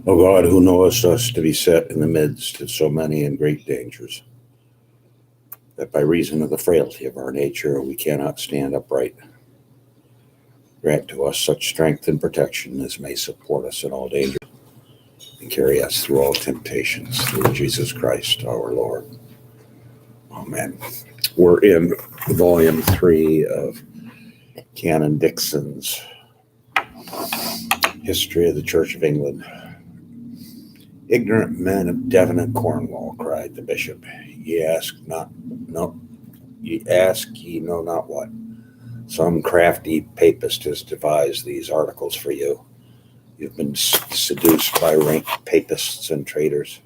O God, who knowest us to be set in the midst of so many and great dangers, that by reason of the frailty of our nature we cannot stand upright, grant to us such strength and protection as may support us in all dangers and carry us through all temptations, through Jesus Christ our Lord. Amen. We're in volume 3 of Canon Dixon's History of the Church of England. Ignorant men of Devon and Cornwall, cried the bishop, ye ask ye know not what. Some crafty papist has devised these articles for you. You've been seduced by rank papists and traitors.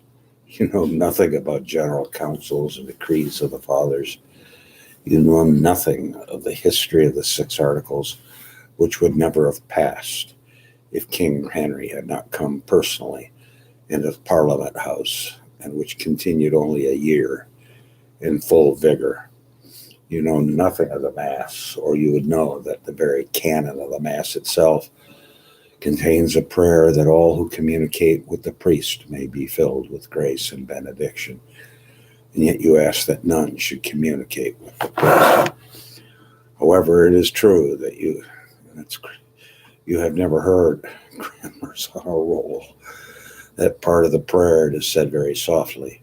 You know nothing about general councils and decrees of the fathers. You know nothing of the history of the 6 articles, which would never have passed if King Henry had not come personally into the Parliament House, and which continued only a year in full vigor. You know nothing of the Mass, or you would know that the very canon of the Mass itself contains a prayer that all who communicate with the priest may be filled with grace and benediction. And yet you ask that none should communicate with the priest. However, it is true that you have never heard Cranmer's on a roll. That part of the prayer is said very softly.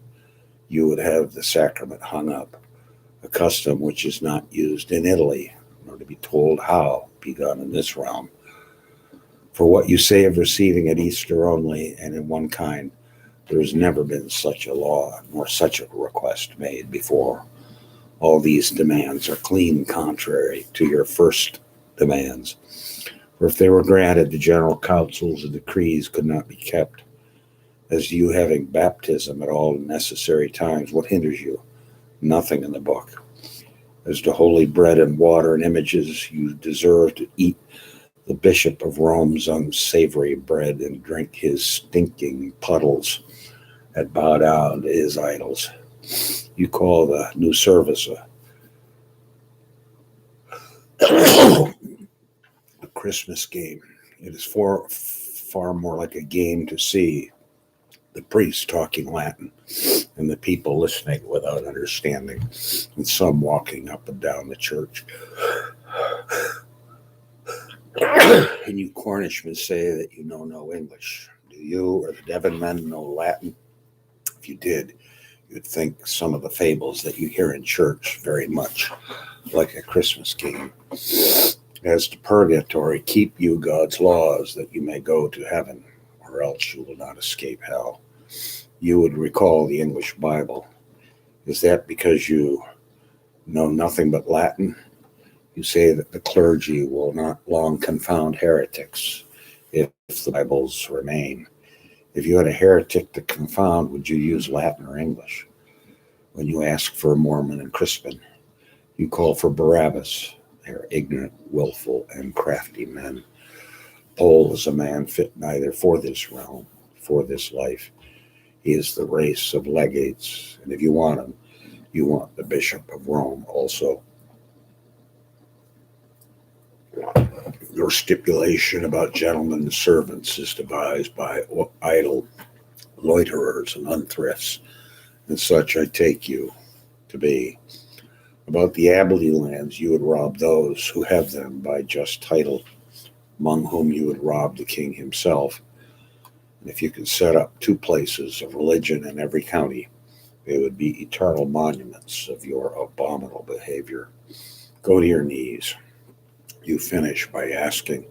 You would have the sacrament hung up, a custom which is not used in Italy, nor to be told how be done in this realm. For what you say of receiving at Easter only, and in one kind, there has never been such a law, nor such a request made before. All these demands are clean contrary to your first demands. For if they were granted, the general councils and decrees could not be kept. As you having baptism at all necessary times, what hinders you? Nothing in the book. As to holy bread and water and images, you deserve to eat the Bishop of Rome's unsavory bread and drink his stinking puddles and bow down to his idols. You call the new service a Christmas game. It is far more like a game to see the priest talking Latin and the people listening without understanding, and some walking up and down the church. And you Cornishmen say that you know no English. Do you or the Devon men know Latin? If you did, you'd think some of the fables that you hear in church very much like a Christmas game. As to purgatory, keep you God's laws that you may go to heaven, or else you will not escape hell. You would recall the English Bible. Is that because you know nothing but Latin? You say that the clergy will not long confound heretics if the Bibles remain. If you had a heretic to confound, would you use Latin or English? When you ask for Mormon and Crispin, you call for Barabbas. They are ignorant, willful, and crafty men. Paul is a man fit neither for this realm, for this life. He is the race of legates, and if you want him, you want the Bishop of Rome also. Your stipulation about gentlemen's servants is devised by idle loiterers and unthrifts, and such I take you to be. About the Abbey lands, you would rob those who have them by just title, among whom you would rob the king himself. And if you could set up 2 places of religion in every county, they would be eternal monuments of your abominable behavior. Go to your knees. You finish by asking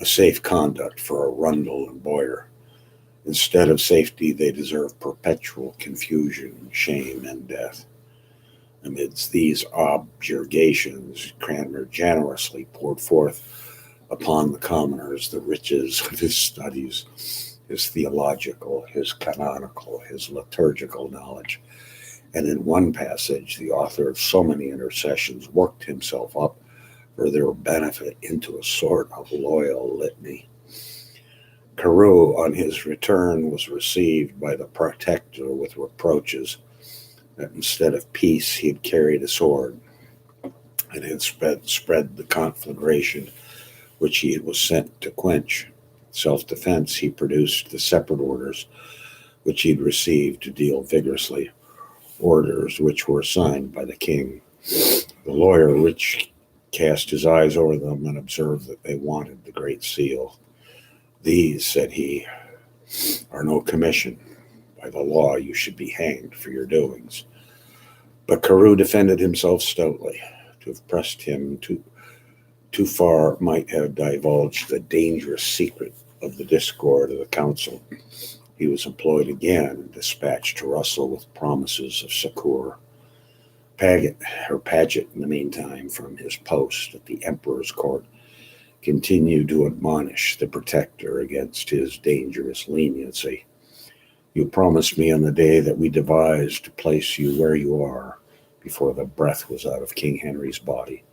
a safe conduct for Arundel and Boyer. Instead of safety, they deserve perpetual confusion, shame, and death. Amidst these objurgations, Cranmer generously poured forth upon the commoners the riches of his studies, his theological, his canonical, his liturgical knowledge. And in one passage, the author of so many intercessions worked himself up for their benefit into a sort of loyal litany. Carew, on his return, was received by the protector with reproaches that instead of peace he had carried a sword and had spread the conflagration which he was sent to quench. self-defense, he produced the separate orders which he'd received to deal vigorously, orders which were signed by the king. The lawyer which cast his eyes over them and observed that they wanted the Great Seal. "These," said he, "are no commission. By the law you should be hanged for your doings." But Carew defended himself stoutly. To have pressed him too far might have divulged the dangerous secret of the discord of the council. He was employed again and dispatched to Russell with promises of succor. Paget, in the meantime, from his post at the emperor's court, continued to admonish the protector against his dangerous leniency. "You promised me on the day that we devised to place you where you are, before the breath was out of King Henry's body,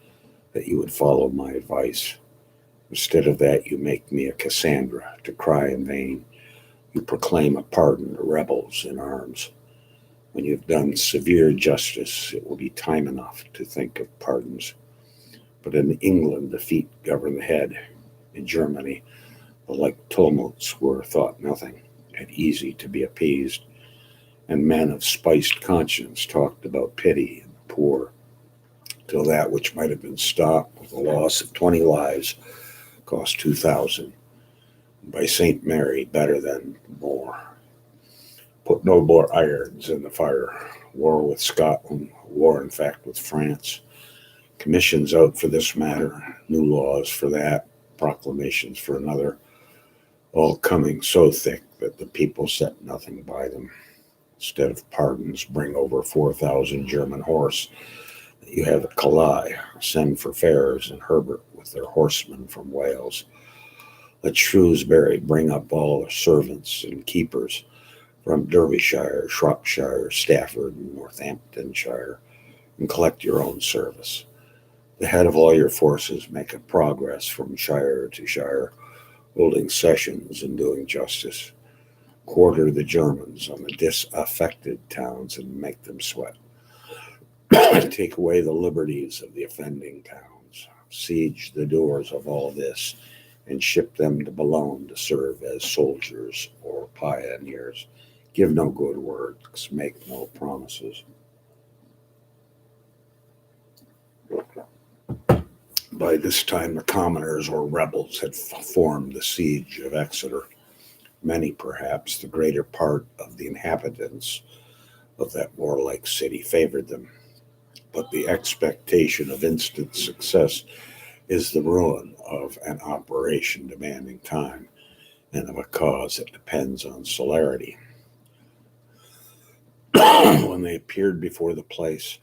that you would follow my advice. Instead of that, you make me a Cassandra to cry in vain. You proclaim a pardon to rebels in arms. When you've done severe justice, it will be time enough to think of pardons. But in England, the feet govern the head. In Germany, the like tumults were thought nothing, and easy to be appeased, and men of spiced conscience talked about pity and the poor, till that which might have been stopped with the loss of 20 lives cost 2,000. By St. Mary, better than more. Put no more irons in the fire. War with Scotland, war in fact with France. Commissions out for this matter, new laws for that, proclamations for another, all coming so thick that the people set nothing by them. Instead of pardons, bring over 4,000 German horse that you have at Calais. Send for Ferrers and Herbert with their horsemen from Wales. Let Shrewsbury bring up all the servants and keepers from Derbyshire, Shropshire, Stafford, and Northamptonshire, and collect your own service. The head of all your forces make a progress from shire to shire, holding sessions and doing justice. Quarter the Germans on the disaffected towns and make them sweat. Take away the liberties of the offending towns. Siege the doors of all this, and ship them to Boulogne to serve as soldiers or pioneers. Give no good words, make no promises. By this time, the commoners or rebels had formed the siege of Exeter. Many, perhaps the greater part of the inhabitants of that warlike city, favored them. But the expectation of instant success is the ruin of an operation demanding time, and of a cause that depends on celerity. When they appeared before the place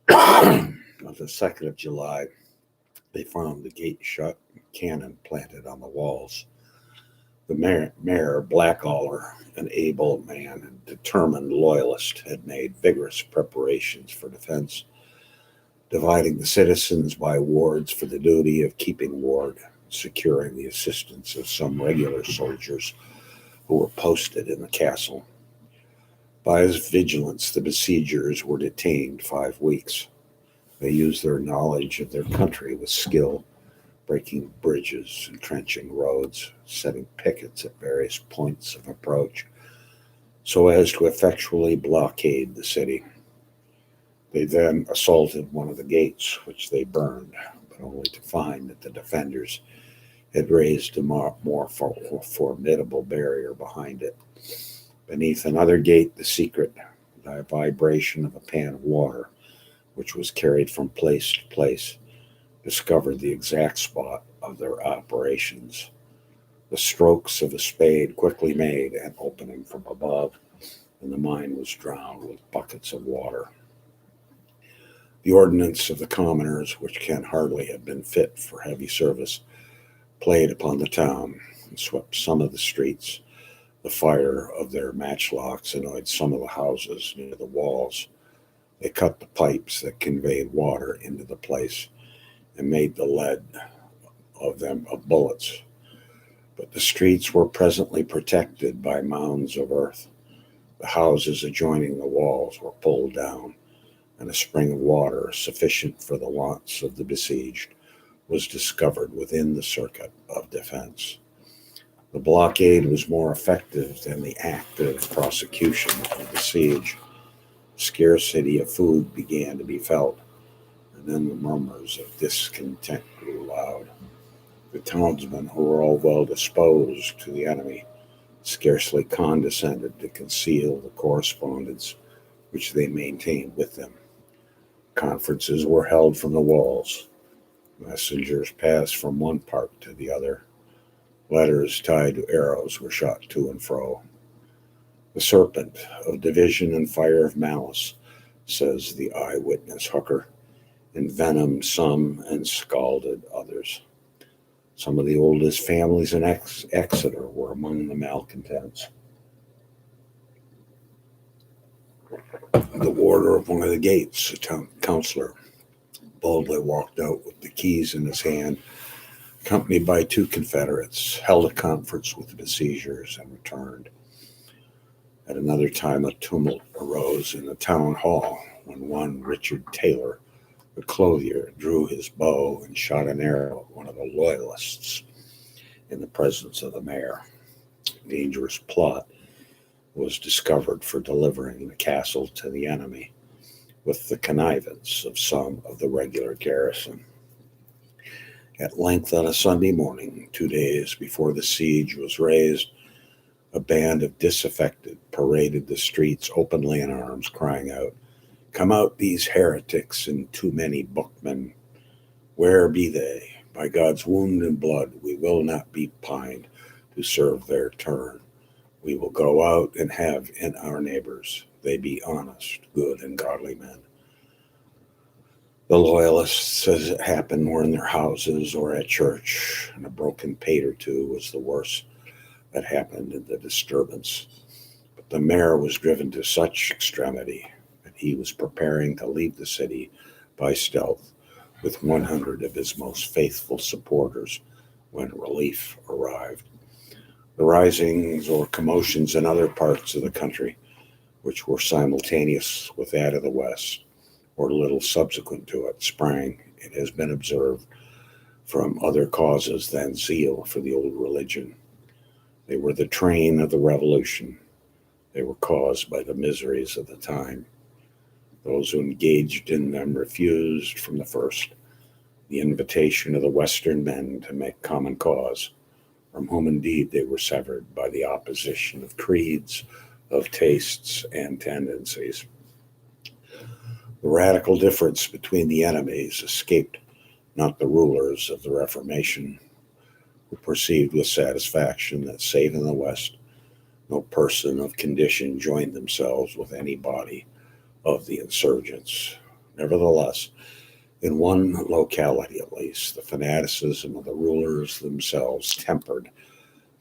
of the 2nd of July, they found the gate shut and cannon planted on the walls. The mayor, Blackaller, an able man and determined loyalist, had made vigorous preparations for defense, dividing the citizens by wards for the duty of keeping ward, securing the assistance of some regular soldiers who were posted in the castle. By his vigilance, the besiegers were detained 5 weeks. They used their knowledge of their country with skill, breaking bridges, entrenching roads, setting pickets at various points of approach, so as to effectually blockade the city. They then assaulted one of the gates, which they burned, but only to find that the defenders had raised a more formidable barrier behind it. Beneath another gate, the secret, the vibration of a pan of water, which was carried from place to place, discovered the exact spot of their operations. The strokes of a spade quickly made an opening from above, and the mine was drowned with buckets of water. The ordnance of the commoners, which can hardly have been fit for heavy service, played upon the town and swept some of the streets. The fire of their matchlocks annoyed some of the houses near the walls. They cut the pipes that conveyed water into the place and made the lead of them of bullets. But the streets were presently protected by mounds of earth. The houses adjoining the walls were pulled down, and a spring of water sufficient for the wants of the besieged was discovered within the circuit of defense. The blockade was more effective than the active prosecution of the siege. Scarcity of food began to be felt, and then the murmurs of discontent grew loud. The townsmen, who were all well disposed to the enemy, scarcely condescended to conceal the correspondence which they maintained with them. Conferences were held from the walls. Messengers passed from one part to the other. Letters tied to arrows were shot to and fro. The serpent of division and fire of malice, says the eyewitness Hooker, envenomed some and scalded others. Some of the oldest families in Exeter were among the malcontents. The warder of one of the gates, a town councillor, boldly walked out with the keys in his hand, accompanied by two Confederates, held a conference with the besiegers, and returned. At another time, a tumult arose in the town hall when one Richard Taylor, the clothier, drew his bow and shot an arrow at one of the loyalists in the presence of the mayor. A dangerous plot was discovered for delivering the castle to the enemy, with the connivance of some of the regular garrison. At length, on a Sunday morning, 2 days before the siege was raised, a band of disaffected paraded the streets openly in arms, crying out, "Come out, these heretics and too many bookmen! Where be they? By God's wound and blood, we will not be pined to serve their turn. We will go out and have in our neighbors. They be honest, good, and godly men." The loyalists, as it happened, were in their houses or at church, and a broken pate or two was the worst that happened in the disturbance. But the mayor was driven to such extremity that he was preparing to leave the city by stealth with 100 of his most faithful supporters when relief arrived. The risings or commotions in other parts of the country, which were simultaneous with that of the West, or little subsequent to it, sprang, it has been observed, from other causes than zeal for the old religion. They were the train of the Revolution. They were caused by the miseries of the time. Those who engaged in them refused from the first the invitation of the Western men to make common cause, from whom indeed they were severed by the opposition of creeds, of tastes, and tendencies. The radical difference between the enemies escaped not the rulers of the Reformation, who perceived with satisfaction that, save in the West, no person of condition joined themselves with any body of the insurgents. Nevertheless, in one locality at least, the fanaticism of the rulers themselves tempered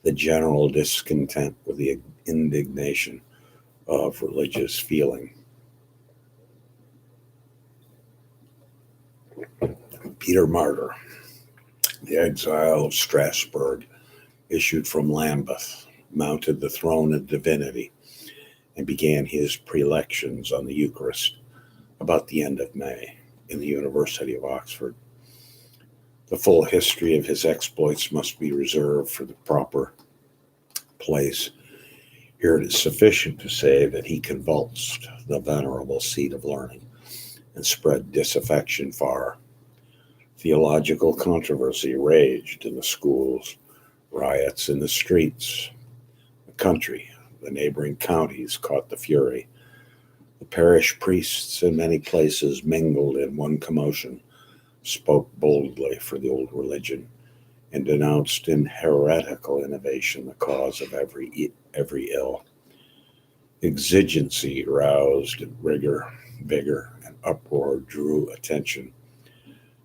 the general discontent with the indignation of religious feeling. Peter Martyr, the exile of Strasbourg, issued from Lambeth, mounted the throne of divinity, and began his prelections on the Eucharist about the end of May in the University of Oxford. The full history of his exploits must be reserved for the proper place. Here it is sufficient to say that he convulsed the venerable seat of learning and spread disaffection far. Theological controversy raged in the schools, riots in the streets. The country, the neighboring counties caught the fury. The parish priests in many places mingled in one commotion, spoke boldly for the old religion, and denounced in heretical innovation the cause of every ill. Exigency roused vigor, and uproar drew attention.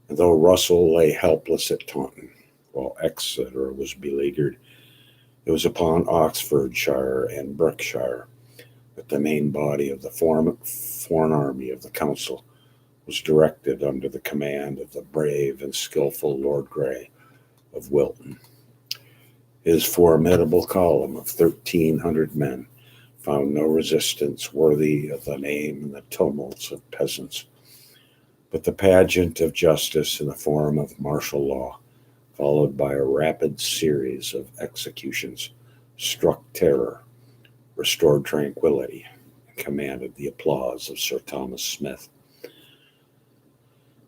And though Russell lay helpless at Taunton, while Exeter was beleaguered, it was upon Oxfordshire and Berkshire that the main body of the foreign army of the council was directed under the command of the brave and skillful Lord Grey of Wilton. His formidable column of 1,300 men found no resistance worthy of the name in the tumults of peasants. But the pageant of justice in the form of martial law followed by a rapid series of executions, struck terror, restored tranquility, and commanded the applause of Sir Thomas Smith.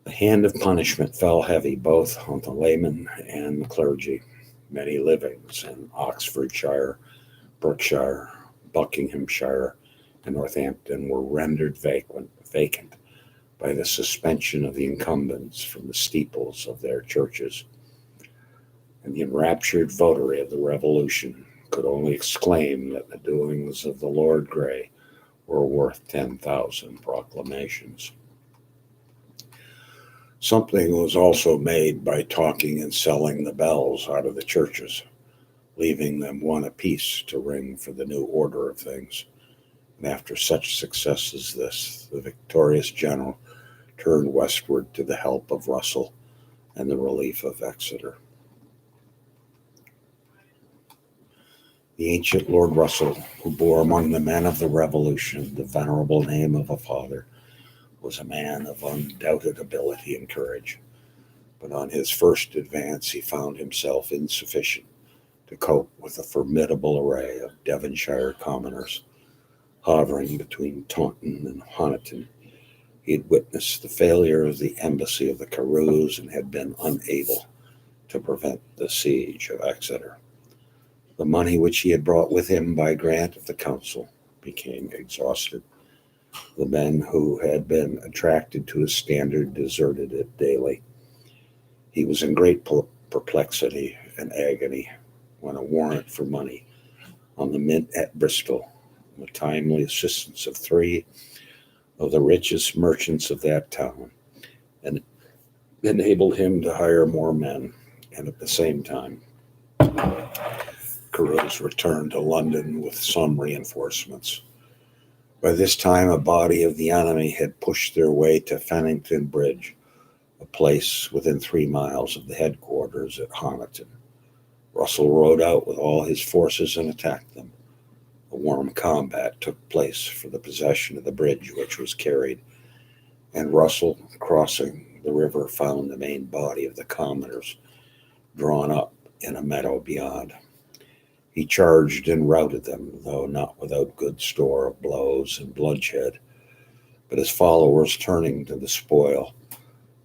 The hand of punishment fell heavy both on the laymen and the clergy. Many livings in Oxfordshire, Berkshire, Buckinghamshire, and Northampton were rendered vacant by the suspension of the incumbents from the steeples of their churches. And the enraptured votary of the Revolution could only exclaim that the doings of the Lord Grey were worth 10,000 proclamations. Something was also made by talking and selling the bells out of the churches, leaving them one apiece to ring for the new order of things. And after such success as this, the victorious general turned westward to the help of Russell and the relief of Exeter. The ancient Lord Russell, who bore among the men of the Revolution the venerable name of a father, was a man of undoubted ability and courage, but on his first advance he found himself insufficient to cope with a formidable array of Devonshire commoners. Hovering between Taunton and Honiton, he had witnessed the failure of the embassy of the Carews and had been unable to prevent the siege of Exeter. The money which he had brought with him by grant of the council became exhausted. The men who had been attracted to his standard deserted it daily. He was in great perplexity and agony when a warrant for money on the mint at Bristol, with the timely assistance of 3 of the richest merchants of that town, and enabled him to hire more men, and at the same time Carew's returned to London with some reinforcements. By this time, a body of the enemy had pushed their way to Fenington Bridge, a place within 3 miles of the headquarters at Honiton. Russell rode out with all his forces and attacked them. A warm combat took place for the possession of the bridge, which was carried, and Russell, crossing the river, found the main body of the commoners drawn up in a meadow beyond. He charged and routed them, though not without good store of blows and bloodshed. But his followers turning to the spoil,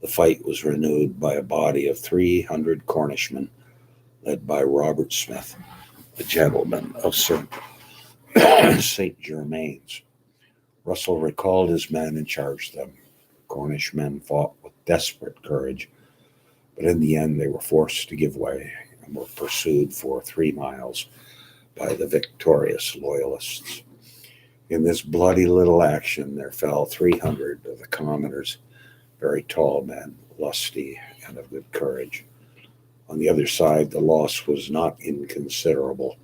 the fight was renewed by a body of 300 Cornishmen, led by Robert Smith, the gentleman of St. Germain's. Russell recalled his men and charged them. The Cornish men fought with desperate courage, but in the end they were forced to give way and were pursued for 3 miles by the victorious loyalists. In this bloody little action there fell 300 of the commoners, very tall men, lusty and of good courage. On the other side the loss was not inconsiderable,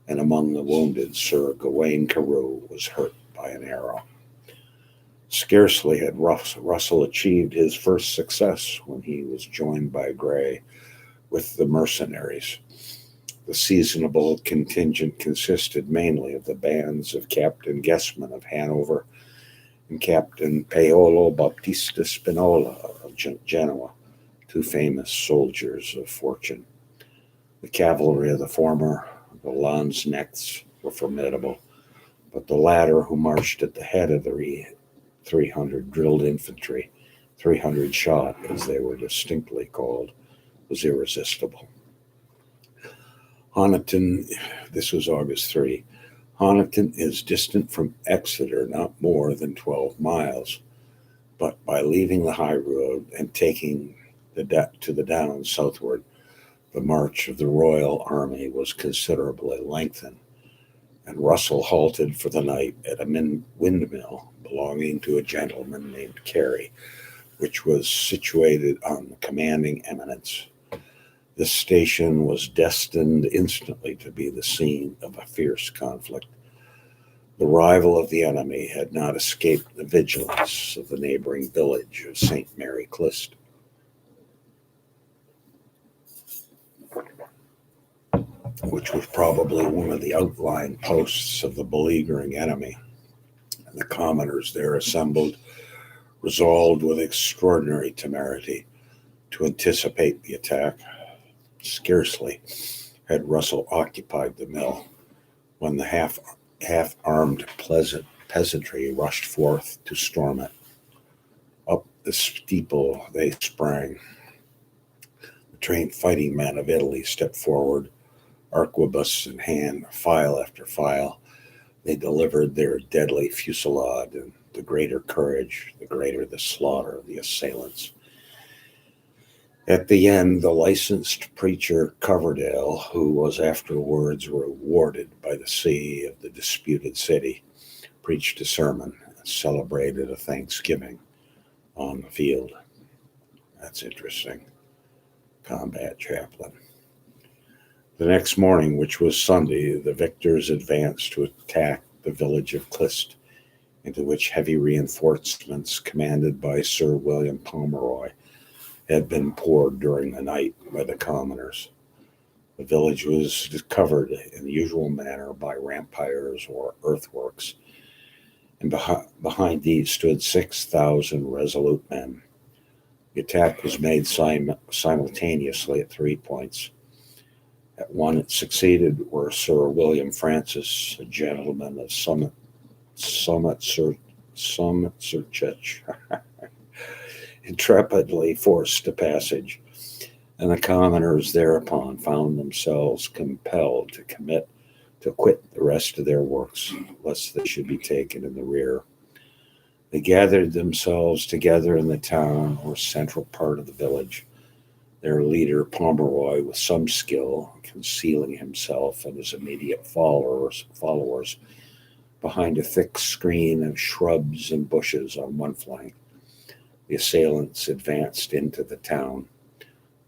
and among the wounded Sir Gawain Carew was hurt by an arrow. Scarcely had Russell achieved his first success when he was joined by Grey with the mercenaries. The seasonable contingent consisted mainly of the bands of Captain Guessman of Hanover and Captain Paolo Battista Spinola of Genoa, 2 famous soldiers of fortune. The cavalry of the former, the Landsknechts, were formidable, but the latter, who marched at the head of the 300 drilled infantry, 300 shot, as they were distinctly called, was irresistible. Honiton, this was August 3. Honiton is distant from Exeter not more than 12 miles, but by leaving the high road and taking to the downs southward, the march of the Royal Army was considerably lengthened, and Russell halted for the night at a windmill belonging to a gentleman named Carew, which was situated on the commanding eminence. This station was destined instantly to be the scene of a fierce conflict. The rival of the enemy had not escaped the vigilance of the neighboring village of St. Mary Clist. Which was probably one of the outlying posts of the beleaguering enemy. And the commoners there assembled, resolved with extraordinary temerity to anticipate the attack. Scarcely had Russell occupied the mill when the half-armed peasantry rushed forth to storm it. Up the steeple they sprang. The trained fighting men of Italy stepped forward, arquebus in hand, file after file. They delivered their deadly fusillade, and the greater courage, the greater the slaughter of the assailants. At the end, the licensed preacher Coverdale, who was afterwards rewarded by the see of the disputed city, preached a sermon and celebrated a thanksgiving on the field. That's interesting. Combat chaplain. The next morning, which was Sunday, the victors advanced to attack the village of Clyst, into which heavy reinforcements commanded by Sir William Pomeroy had been poured during the night by the commoners. The village was covered in the usual manner by rampires or earthworks, and behind these stood 6,000 resolute men. The attack was made simultaneously at 3 points. At one it succeeded where Sir William Francis, a gentleman of Somersetshire, intrepidly forced a passage, and the commoners thereupon found themselves compelled to quit the rest of their works, lest they should be taken in the rear. They gathered themselves together in the town or central part of the village, their leader Pomeroy with some skill concealing himself and his immediate followers behind a thick screen of shrubs and bushes on one flank. The assailants advanced into the town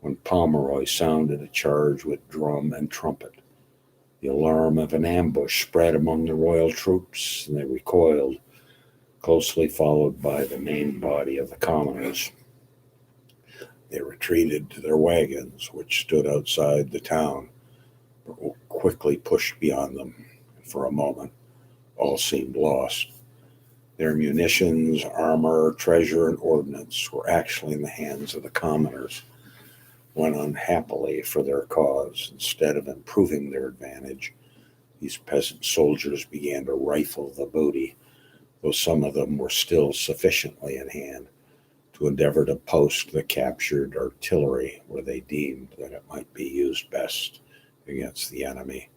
when Pomeroy sounded a charge with drum and trumpet. The alarm of an ambush spread among the royal troops, and they recoiled, closely followed by the main body of the commoners. They retreated to their wagons, which stood outside the town, but were quickly pushed beyond them. For a moment, all seemed lost. Their munitions, armor, treasure, and ordnance were actually in the hands of the commoners, when unhappily for their cause, instead of improving their advantage, these peasant soldiers began to rifle the booty, though some of them were still sufficiently in hand to endeavor to post the captured artillery where they deemed that it might be used best against the enemy.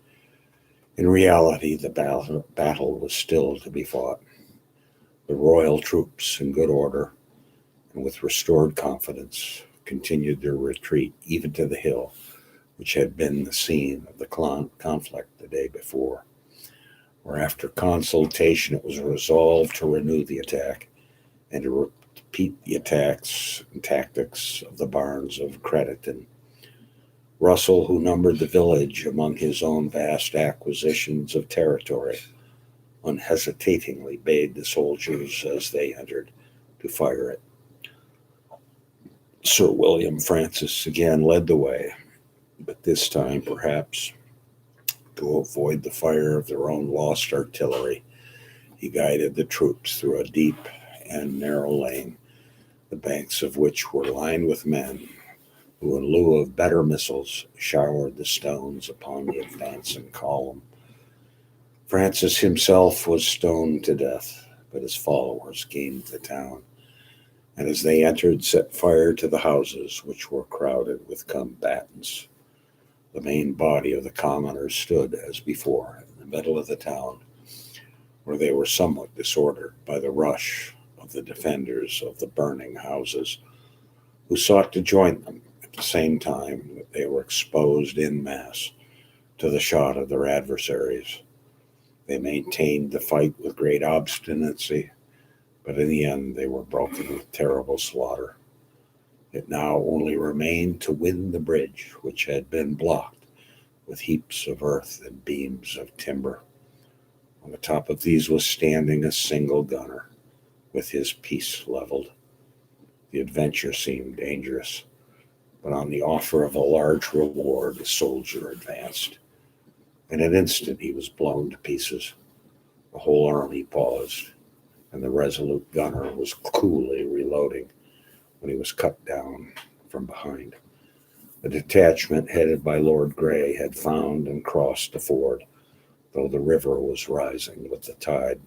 In reality, the battle was still to be fought. The royal troops, in good order and with restored confidence, continued their retreat even to the hill, which had been the scene of the conflict the day before, where after consultation it was resolved to renew the attack and to repeat the attacks and tactics of the barons of Crediton. Russell, who numbered the village among his own vast acquisitions of territory, unhesitatingly bade the soldiers as they entered to fire it. Sir William Francis again led the way, but this time, perhaps, to avoid the fire of their own lost artillery, he guided the troops through a deep and narrow lane, the banks of which were lined with men who, in lieu of better missiles, showered the stones upon the advancing column. Francis himself was stoned to death, but his followers gained the town, and as they entered, set fire to the houses, which were crowded with combatants. The main body of the commoners stood, as before, in the middle of the town, where they were somewhat disordered by the rush of the defenders of the burning houses, who sought to join them at the same time that they were exposed in mass to the shot of their adversaries. They maintained the fight with great obstinacy, but in the end they were broken with terrible slaughter. It now only remained to win the bridge, which had been blocked with heaps of earth and beams of timber. On the top of these was standing a single gunner, with his piece leveled. The adventure seemed dangerous, but on the offer of a large reward the soldier advanced. In an instant he was blown to pieces. The whole army paused, and the resolute gunner was coolly reloading when he was cut down from behind. A detachment headed by Lord Grey had found and crossed the ford, though the river was rising with the tide.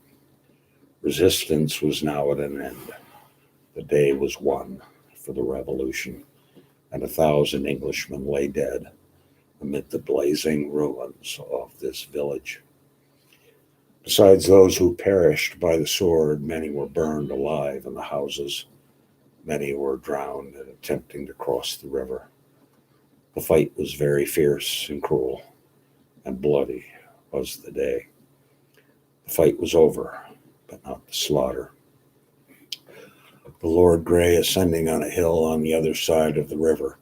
Resistance was now at an end. The day was won for the revolution, and 1,000 Englishmen lay dead amid the blazing ruins of this village. Besides those who perished by the sword, many were burned alive in the houses. Many were drowned in attempting to cross the river. The fight was very fierce and cruel, and bloody was the day. The fight was over, but not the slaughter. The Lord Grey, ascending on a hill on the other side of the river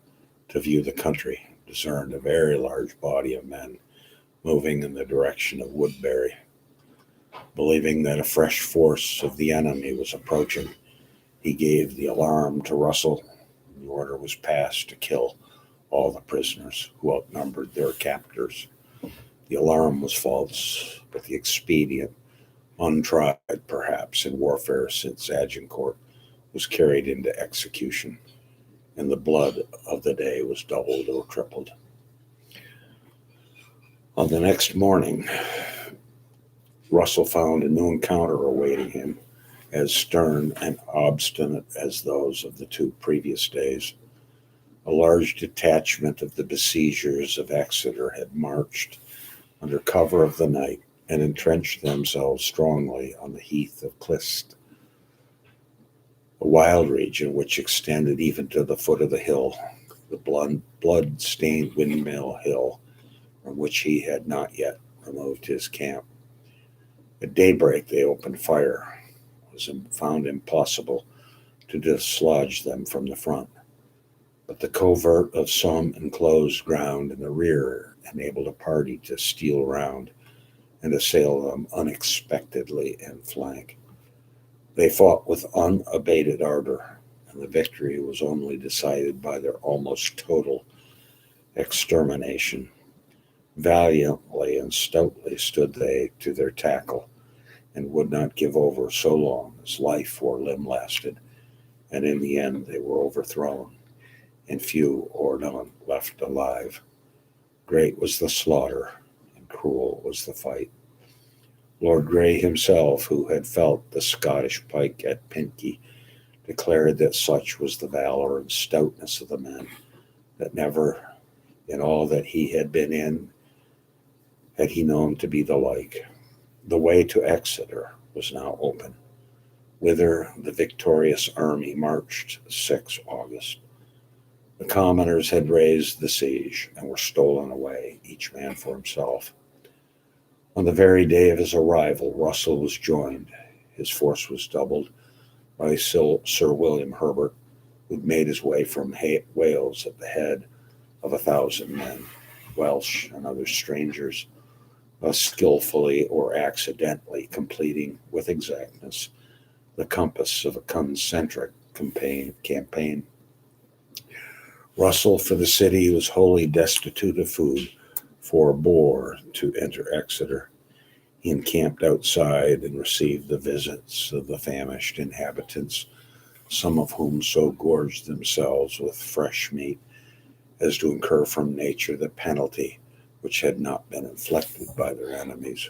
to view the country, discerned a very large body of men moving in the direction of Woodbury. Believing that a fresh force of the enemy was approaching, he gave the alarm to Russell. The order was passed to kill all the prisoners who outnumbered their captors. The alarm was false, but the expedient, untried perhaps in warfare since Agincourt, was carried into execution, and the blood of the day was doubled or tripled. On the next morning, Russell found a new encounter awaiting him, as stern and obstinate as those of the 2 previous days. A large detachment of the besiegers of Exeter had marched under cover of the night and entrenched themselves strongly on the heath of Clyst, a wild region which extended even to the foot of the hill, the blood-stained Windmill Hill, from which he had not yet removed his camp. At daybreak they opened fire. It was found impossible to dislodge them from the front, but the covert of some enclosed ground in the rear enabled a party to steal round and assail them unexpectedly in flank. They fought with unabated ardor, and the victory was only decided by their almost total extermination. Valiantly and stoutly stood they to their tackle, and would not give over so long as life or limb lasted, and in the end they were overthrown, and few or none left alive. Great was the slaughter, and cruel was the fight. Lord Grey himself, who had felt the Scottish pike at Pinkie, declared that such was the valor and stoutness of the men, that never in all that he had been in had he known to be the like. The way to Exeter was now open, whither the victorious army marched 6 August. The commoners had raised the siege and were stolen away, each man for himself. On the very day of his arrival, Russell was joined. His force was doubled by Sir William Herbert, who had made his way from Wales at the head of 1,000 men, Welsh and other strangers, skillfully or accidentally completing with exactness the compass of a concentric campaign. Russell, for the city was wholly destitute of food, forbore to enter Exeter. He encamped outside and received the visits of the famished inhabitants, some of whom so gorged themselves with fresh meat as to incur from nature the penalty which had not been inflicted by their enemies.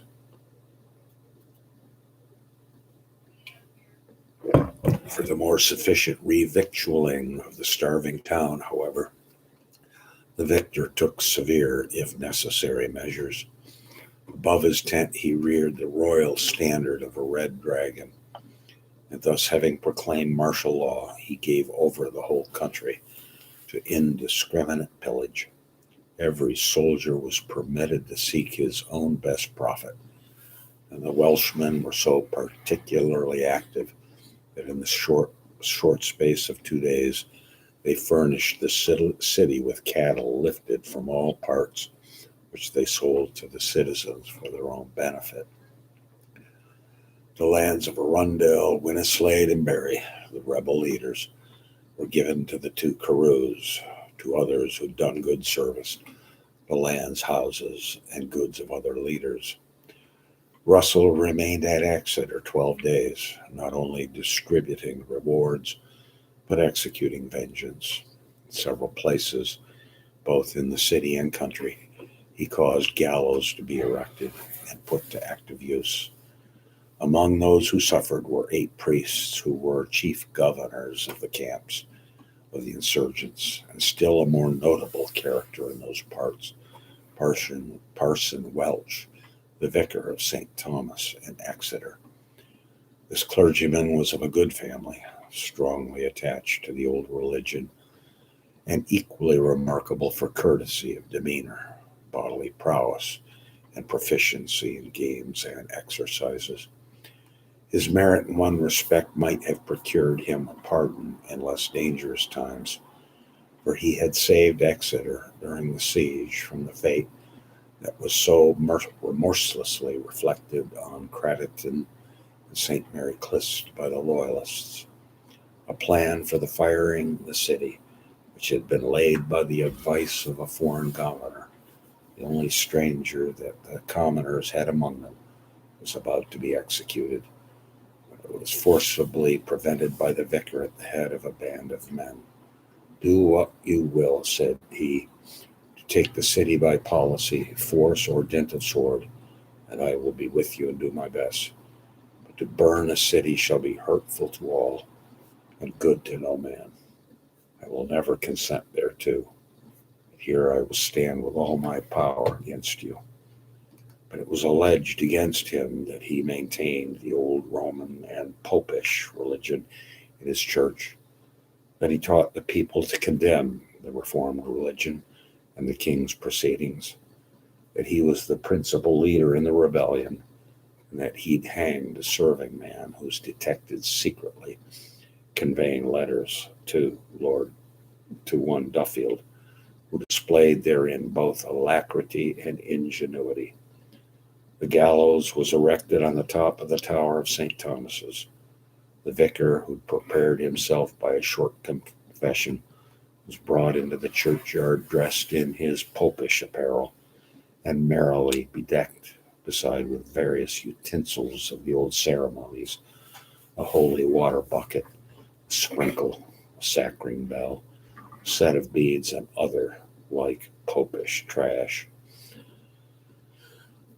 For the more sufficient revictualling of the starving town, however, the victor took severe, if necessary, measures. Above his tent he reared the royal standard of a red dragon, and thus having proclaimed martial law, he gave over the whole country to indiscriminate pillage. Every soldier was permitted to seek his own best profit, and the Welshmen were so particularly active that in the short space of 2 days they furnished the city with cattle lifted from all parts, which they sold to the citizens for their own benefit. The lands of Arundel, Winnislade, and Berry, the rebel leaders, were given to the 2 Carews, to others who'd done good service, the lands, houses, and goods of other leaders. Russell remained at Exeter 12 days, not only distributing rewards, but executing vengeance. In several places, both in the city and country. He caused gallows to be erected and put to active use. Among those who suffered were 8 priests who were chief governors of the camps of the insurgents, and still a more notable character in those parts, Parson Welch, the vicar of St. Thomas in Exeter. This clergyman was of a good family, strongly attached to the old religion, and equally remarkable for courtesy of demeanor, bodily prowess, and proficiency in games and exercises. His merit in one respect might have procured him a pardon in less dangerous times, for he had saved Exeter during the siege from the fate that was so remorselessly reflected on Cranmer and St. Mary Clyst by the Loyalists. A plan for the firing the city, which had been laid by the advice of a foreign governor, the only stranger that the commoners had among them, was about to be executed. It was forcibly prevented by the vicar at the head of a band of men. "Do what you will," said he, "to take the city by policy, force, or dint of sword, and I will be with you and do my best. But to burn a city shall be hurtful to all, and good to no man. I will never consent thereto. Here I will stand with all my power against you." But it was alleged against him that he maintained the old Roman and Popish religion in his church, that he taught the people to condemn the Reformed religion and the king's proceedings, that he was the principal leader in the rebellion, and that he'd hanged a serving man who was detected secretly conveying letters to one Duffield, who displayed therein both alacrity and ingenuity. The gallows was erected on the top of the tower of St. Thomas's. The vicar, who prepared himself by a short confession, was brought into the churchyard dressed in his popish apparel, and merrily bedecked, beside with various utensils of the old ceremonies, a holy water bucket, a sprinkle, a saccharine bell, a set of beads, and other like popish trash.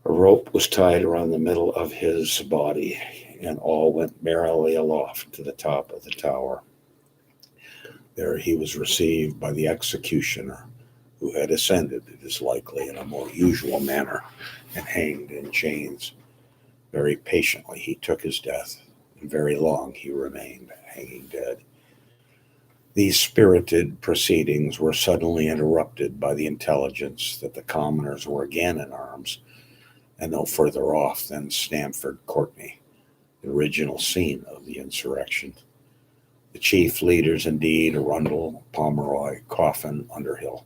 A rope was tied around the middle of his body, and all went merrily aloft to the top of the tower. There he was received by the executioner, who had ascended, it is likely, in a more usual manner, and hanged in chains. Very patiently he took his death, and very long he remained hanging dead. These spirited proceedings were suddenly interrupted by the intelligence that the commoners were again in arms, and no further off than Stamford Courtney, the original scene of the insurrection. The chief leaders, indeed, Arundel, Pomeroy, Coffin, Underhill,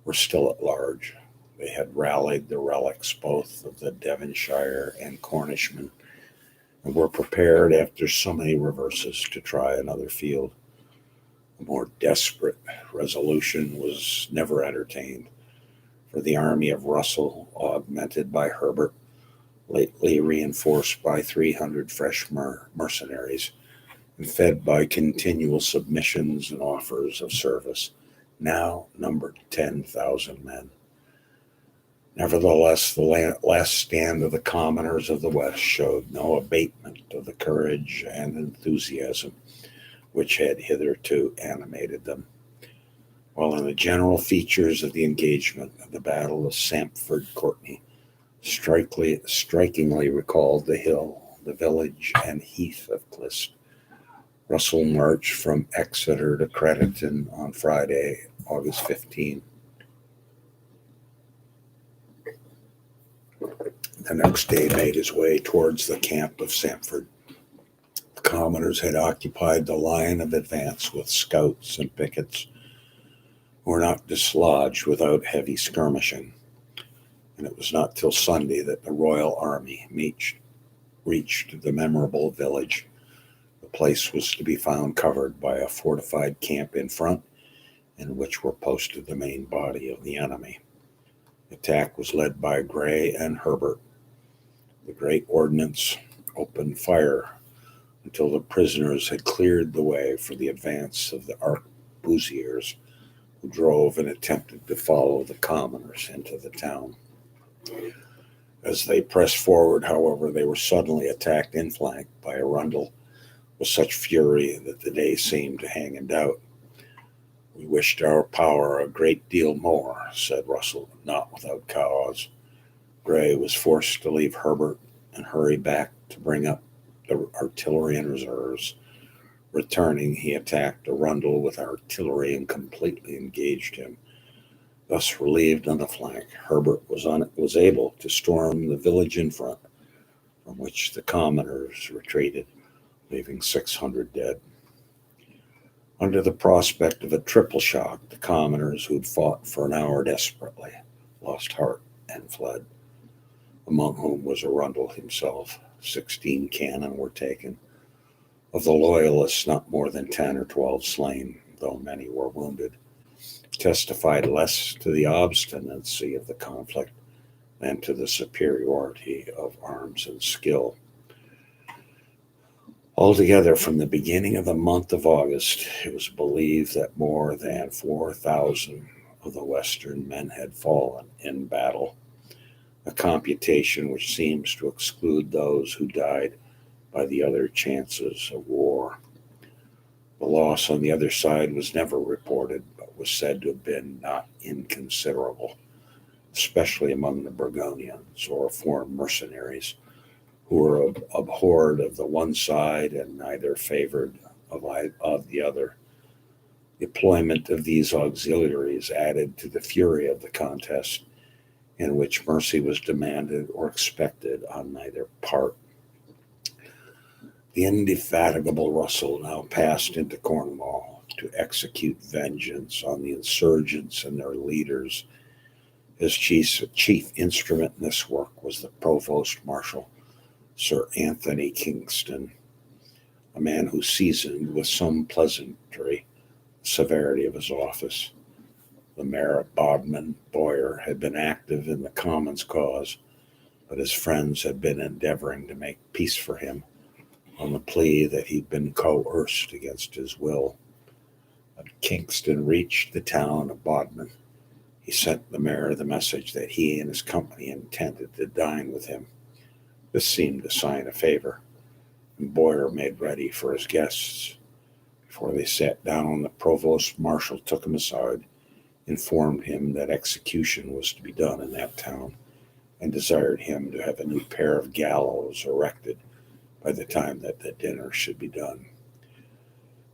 were still at large. They had rallied the relics both of the Devonshire and Cornishmen, and were prepared, after so many reverses, to try another field. A more desperate resolution was never entertained, for the army of Russell, augmented by Herbert, lately reinforced by 300 fresh mercenaries, and fed by continual submissions and offers of service, now numbered 10,000 men. Nevertheless, the last stand of the commoners of the West showed no abatement of the courage and enthusiasm which had hitherto animated them. While in the general features of the engagement, the Battle of Stamford Courtney strikingly recalled the hill, the village, and heath of Clyst. Russell marched from Exeter to Fenington on Friday, August 15. The next day made his way towards the camp of Stamford. The commoners had occupied the line of advance with scouts and pickets, who were not dislodged without heavy skirmishing, and it was not till Sunday that the royal army reached the memorable village. The place was to be found covered by a fortified camp in front, in which were posted the main body of the enemy. The attack was led by Grey and Herbert. The great ordnance opened fire until the prisoners had cleared the way for the advance of the arquebusiers, who drove and attempted to follow the commoners into the town. As they pressed forward, however, they were suddenly attacked in flank by Arundel with such fury that the day seemed to hang in doubt. "We wished our power a great deal more," said Russell, not without cause. Grey was forced to leave Herbert and hurry back to bring up the artillery and reserves. Returning, he attacked Arundel with artillery and completely engaged him. Thus relieved on the flank, Herbert was able to storm the village in front, from which the commoners retreated, leaving 600 dead. Under the prospect of a triple shock, the commoners, who'd fought for an hour desperately, lost heart and fled, among whom was Arundel himself. 16 cannon were taken. Of the loyalists, not more than 10 or 12 slain, though many were wounded, testified less to the obstinacy of the conflict than to the superiority of arms and skill. Altogether, from the beginning of the month of August, it was believed that more than 4,000 of the Western men had fallen in battle, a computation which seems to exclude those who died by the other chances of war. The loss on the other side was never reported, but was said to have been not inconsiderable, especially among the Burgundians or foreign mercenaries, who were abhorred of the one side and neither favored of the other. The employment of these auxiliaries added to the fury of the contest, in which mercy was demanded or expected on neither part. The indefatigable Russell now passed into Cornwall to execute vengeance on the insurgents and their leaders. His chief instrument in this work was the Provost Marshal, Sir Anthony Kingston, a man who seasoned with some pleasantry the severity of his office. The mayor of Bodmin, Bowyer, had been active in the Commons' cause, but his friends had been endeavoring to make peace for him on the plea that he'd been coerced against his will. When Kingston reached the town of Bodmin, he sent the mayor the message that he and his company intended to dine with him. This seemed a sign of favor, and Bowyer made ready for his guests. Before they sat down, the provost marshal took him aside, informed him that execution was to be done in that town, and desired him to have a new pair of gallows erected by the time that the dinner should be done.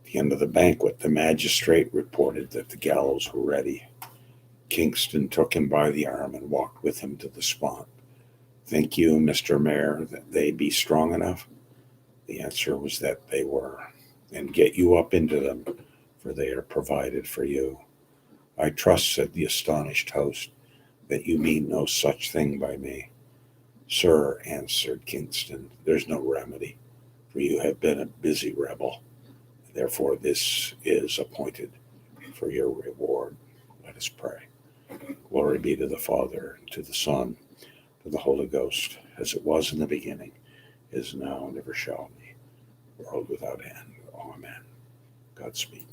At the end of the banquet, the magistrate reported that the gallows were ready. Kingston took him by the arm and walked with him to the spot. "Think you, Mr. Mayor, that they be strong enough?" The answer was that they were. "And get you up into them, for they are provided for you." "I trust," said the astonished host, "that you mean no such thing by me." "Sir," answered Kingston, "there's no remedy, for you have been a busy rebel. Therefore this is appointed for your reward. Let us pray. Glory be to the Father, and to the Son, to the Holy Ghost, as it was in the beginning, is now, and ever shall be, world without end. Amen. Godspeed.